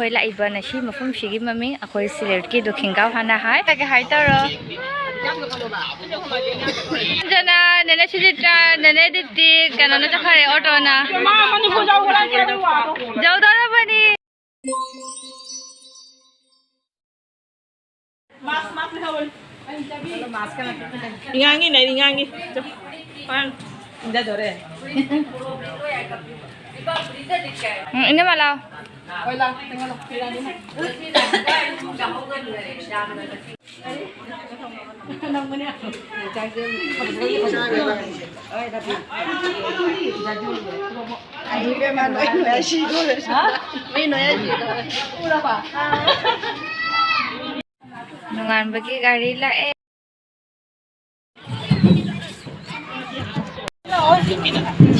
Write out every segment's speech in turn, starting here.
अखोई लाइबा नसी मफम सिगी ममिंग अखोई सिलेट की दुखिंगाव हाना हाय ताके हाय तरो जना नेने सुजित्रा नेने दिप्ति कनन जखरे ऑटो ना जाऊ दरा बनी ingangi này ingangi pan indah dore ini malah oi lang tengok lo pirani nang mana jaga oi tapi ai be man oi no ashi dole ha me no ashi pura pa nungan bagi gari la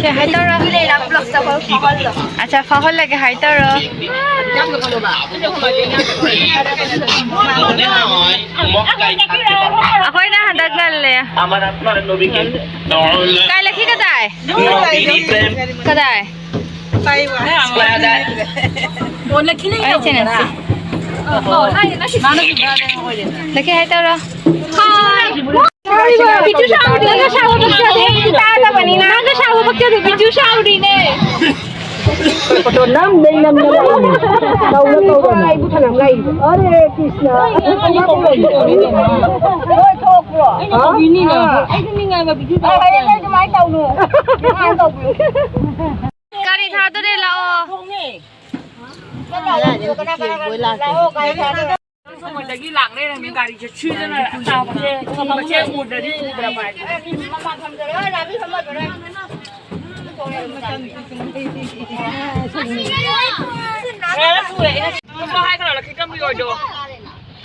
Che hai taro le la block sa ko phahol lo acha phahol lage hai taro jam lo kalau ba akoy na handag ngal le আমার আপনার নবীকে kai lakhi kadai kadai tai wa on la khile ai chena si lakhi hai taro बिजू साउडी ने साउ बच्चा दे ताता बनी ना के साउ बच्चा दे बिजू साउडी ने तो नाम नहीं नाम ना तो आई बुठा नाम लाई अरे कृष्ण ओए ठोक रो हां बिनी ना आई नि ngai ma Biju ai ai ai mai tau nu ai tau गाड़ी था तो रे लाओ mình đã ghi lặng đây là mình gà đi chơi chui ra này sao mà chơi một đời đi là phải có hai cái là cái trăm rồi đồ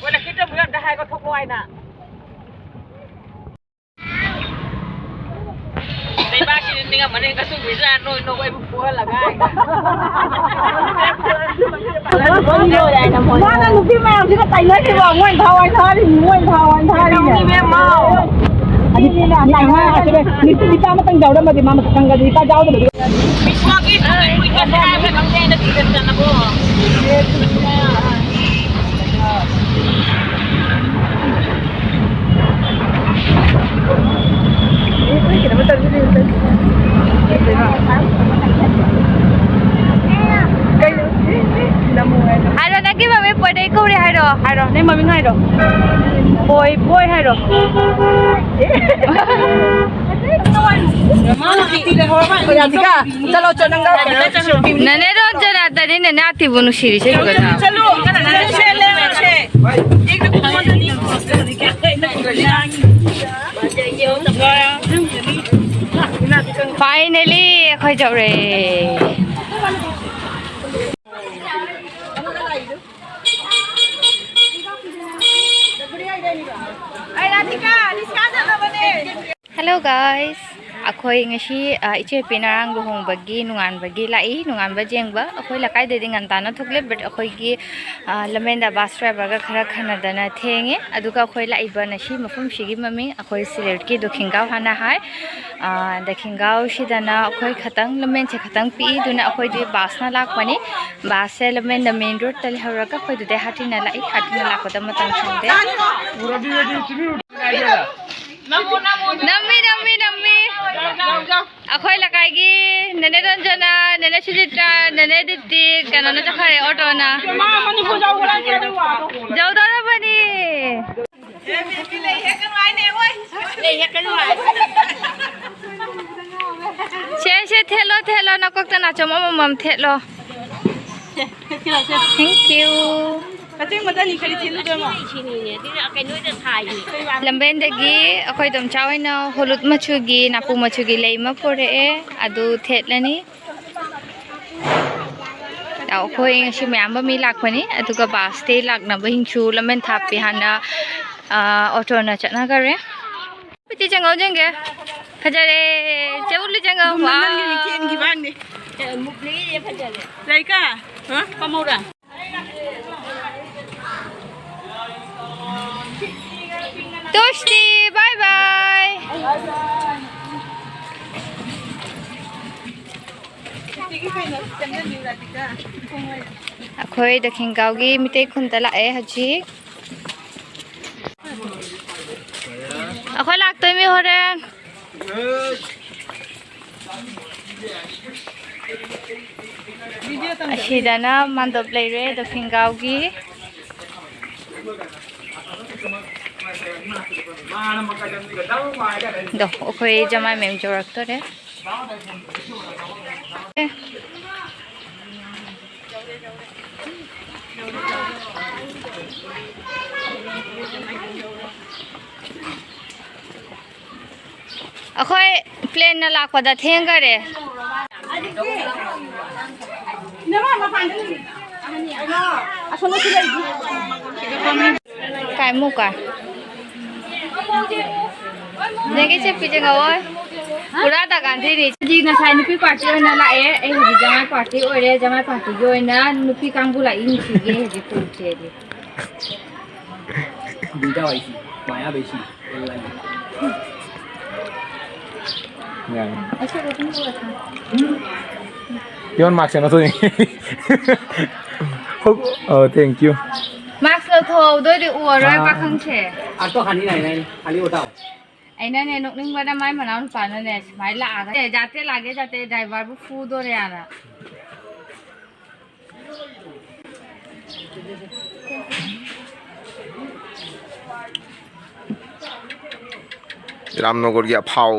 vậy là cái trăm rồi đã hai con thóc loài nè đây ba khi nên gặp mà nên cái số người ra nồi nồi quay bụng phua là gai nó là một cái mèo chứ cái tay lấy cái vào ngoan thao anh tha đi ngoan thao anh tha đi nè mèo anh đi là này ha cái này đi ta mà tăng dầu đó mà thì mà tăng cái gì ta dầu thì được bị xoa cái hai phải bằng đen nó bị chân chân nó bố hai rồi nãy mà mình đây câu đi hai rồi nên mà mình hai rồi bôi hai rồi चलो चलो नने रोज जना तरी नने आती बुनु शिरी से गना चलो चले छे एक फाइनली खै जाउ रे Hello guys, akoy ngasi iche pinarang luhong bagi nungan bagi lai nungan bajeng ba akoy lakai de dingan tana thukle but akoy gi lamenda bus driver ga khara khana dana thenge aduga akoy lai ba nasi mafum sigi mami akoy silet ki dokhingaw hana hai dokhingaw sidana akoy khatang lamen che khatang pi duna akoy di bus na lak pani bus se lamen the main road tal hawraga akoy de hatina lai hatina lakoda matang chande नम्मी नम्मी नम्मी अखोई लगाएगी नने रंजना नने सुजित्रा नने दिप्ति Kanan जखरे auto ना जाऊ दरा बनी छे थेलो थेलो नकोक तना चमम मम थेलो थैंक यू लंबेंदगी अखोई दम चावैना होलुत मचुगी नापु मचुगी लेमा पोरे अदु थेटलनी अखोई ngasi मैम मी लाखनी अदुगा बास ते लाखना बहिंचु लमेन थापि हाना ऑटो ना चना करे पिति जंगौ जंगे फजरे चौली जंगौ वा केन की बांग नि मुकली फजरे लाइका ह पमौरा Toshti, bye bye. Bye bye. ꯑꯩꯈꯣꯏ ꯗꯈꯤꯡꯒꯥꯎꯒꯤ ꯃꯤꯇꯩ ꯈꯨꯟꯗ ꯂꯥꯛꯑꯦ ꯍꯧꯖꯤꯛ ꯑꯩꯈꯣꯏ ꯂꯥꯛꯇꯣꯏꯃꯤ ꯍꯣꯔꯦꯟ ꯑꯁꯤꯗꯅ ꯃꯥꯟꯗꯣꯞ ꯂꯩꯔꯦ ꯗꯈꯤꯡꯒꯥꯎꯒꯤ ꯗꯣ ꯑꯩꯈꯣꯏ ꯖꯃꯥꯏ ꯃꯦꯝ ꯌꯧꯔꯛꯇꯣꯔꯦ ꯑꯩꯈꯣꯏ ꯄ꯭ꯂꯦꯟꯅ ꯂꯥꯛꯄꯗ ꯊꯦꯡꯈꯔꯦ Cái mục à? Nên cái chép cái ngồi. Pura ta gan thi đi. Ji na sai nupi party oi na la e hiji jamai party oi re jamai party oi na nupi kangbu la in chi ge hiji pu che di. Đi đâu vậy? Maya bị gì? Dạ. Yon Max nó thôi. Thank you. Max lo thô đôi đi ua rồi ba khăng trẻ. À, tôi hành này này, hành đi ô tô. Anh này nục ninh vào máy mà nó phản nó này, máy lạ cái. Jate lage jate driver bu food rồi à. Ramnagar गया फाव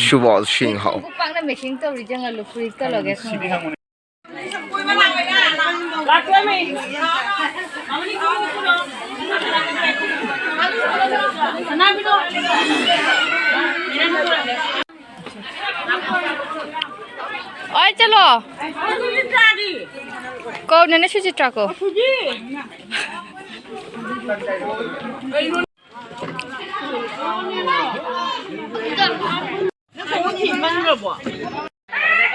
सुबह Singh how Kupang na machine to ri jang lo free ka lage khang. Oi chalo. Ko nene Sujitra ko.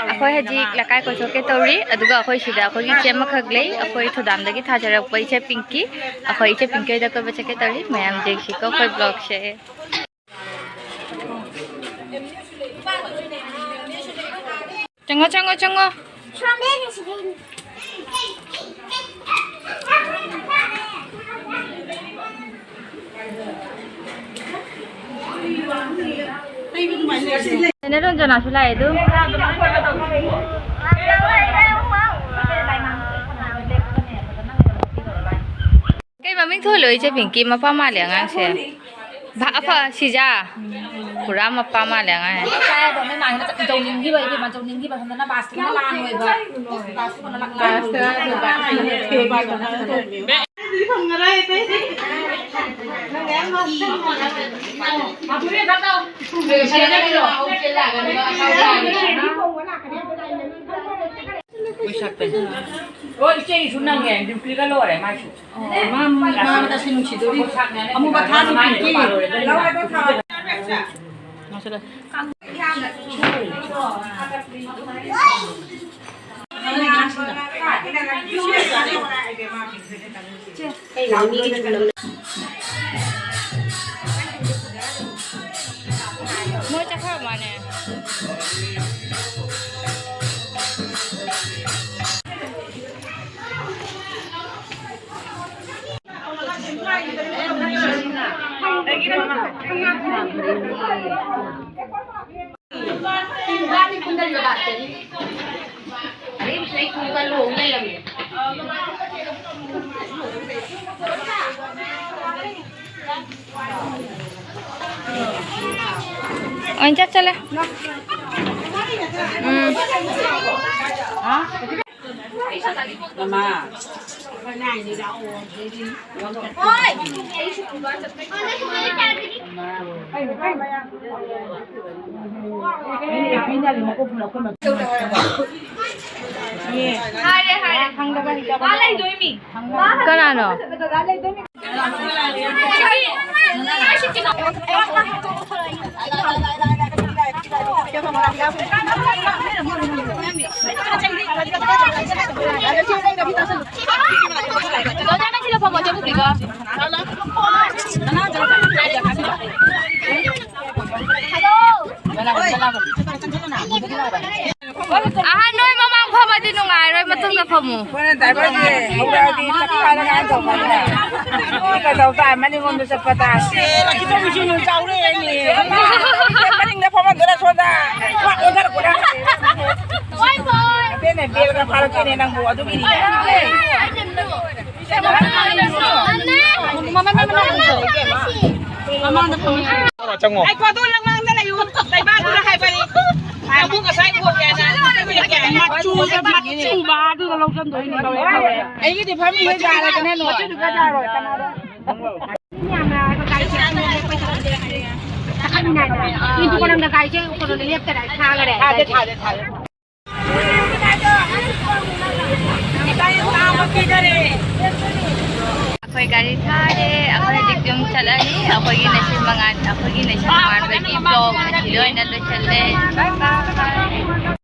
Akhoi haji lakai ko choke tauri aduga akhoi sida akhoi gi chema khaglei akhoi thodam dagi thajarak pai che pinky akhoi che pinky da ko bache ke tauri mayam je shi ko khoi blog she chango chango chango Ini dong jangan sulah itu. Cái mà mình thôi lưỡi cho mình kim mà pa mà liền ăn xe. Bà apa sih ja? Kurang mà pa mà liền ăn. Saya dong memang itu jauh tinggi bayi memang jauh tinggi bahasa mana bahasa mana lan bayi bahasa mana lan Oh, ini sunang ya, di kiri kalau ada masuk. Mama kita sini cido. Kamu batas pinky. Masalah. Mau cakap mana? Oncak चले Mama. Kan ano? Ahan noy mamang pha ba dinung ꯉꯥꯏꯔꯣꯏ ꯃꯇꯨꯡꯗ ꯐꯝꯃꯨ Wannan tabar ne, aure di sakka da kan to mana. Ka dauka mani ngon sa pata. Kita musu nu taure ni. Paling na paman dara soda. Wa odar ko da. Oi boy. Ate ne bel ka phalo ke ne nang bu adu gini. Mama mama mama na po. Ay ko do lang mang dala yun. Dai ba ko na kay pa ni. Ay mo ka sai ko ya na. Chu sa ba chu ba du ka lo san do ni ka we. Ay ki di pha mi ja la ka ne lo. Chu ka ja ro ta na do. Nya na ka kai cha ne pa cha de ka ne. Ta ka ni na na. Ni tu ko nang da kai che ko do le ta dai tha ga de. Ha de tha de tha. Ako'y gari thare, ako'y digyong chalani, ako'y ginasimangan, ako'y ginasimangan bagi vlog, na siloy na lo chale. Bye bye!